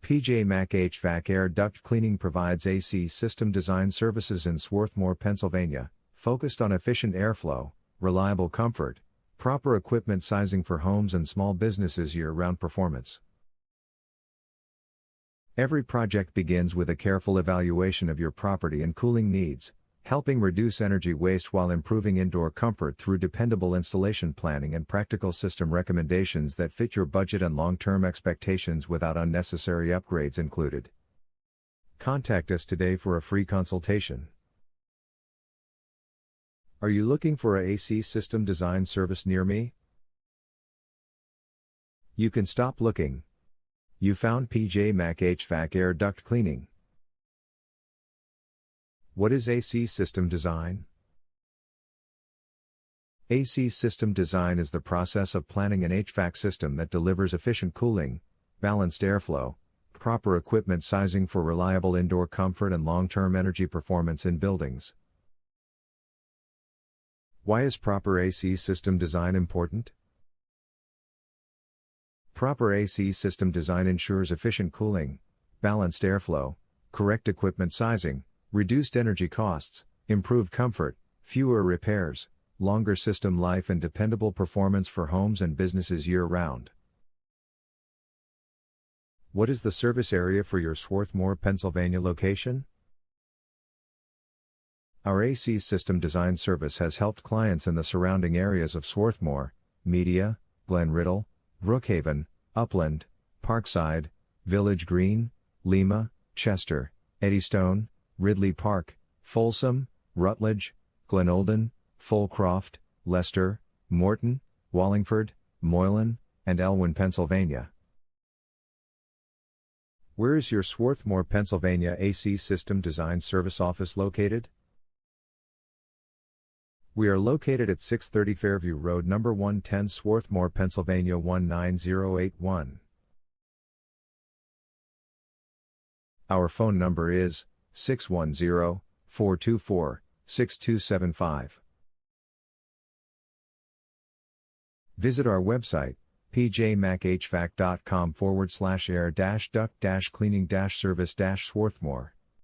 PJ Mac HVAC Air Duct Cleaning provides AC system design services in Swarthmore, Pennsylvania, focused on efficient airflow, reliable comfort, proper equipment sizing for homes and small businesses, year-round performance. Every project begins with a careful evaluation of your property and cooling needs, helping reduce energy waste while improving indoor comfort through dependable installation planning and practical system recommendations that fit your budget and long-term expectations without unnecessary upgrades included. Contact us today for a free consultation. Are you looking for a AC system design service near me? You can stop looking. You found PJ Mac HVAC Air Duct Cleaning. What is AC system design? AC system design is the process of planning an HVAC system that delivers efficient cooling, balanced airflow, proper equipment sizing for reliable indoor comfort and long-term energy performance in buildings. Why is proper AC system design important? Proper AC system design ensures efficient cooling, balanced airflow, correct equipment sizing, reduced energy costs, improved comfort, fewer repairs, longer system life and dependable performance for homes and businesses year-round. What is the service area for your Swarthmore, Pennsylvania location? Our AC system design service has helped clients in the surrounding areas of Swarthmore, Media, Glen Riddle, Brookhaven, Upland, Parkside, Village Green, Lima, Chester, Eddystone, Ridley Park, Folsom, Rutledge, Glenolden, Fulcroft, Leicester, Morton, Wallingford, Moylan, and Elwyn, Pennsylvania. Where is your Swarthmore, Pennsylvania AC system design service office located? We are located at 630 Fairview Road, number 110, Swarthmore, Pennsylvania 19081. Our phone number is 610-424-6275. Visit our website, pjmachvac.com/air-duct-cleaning-service-Swarthmore.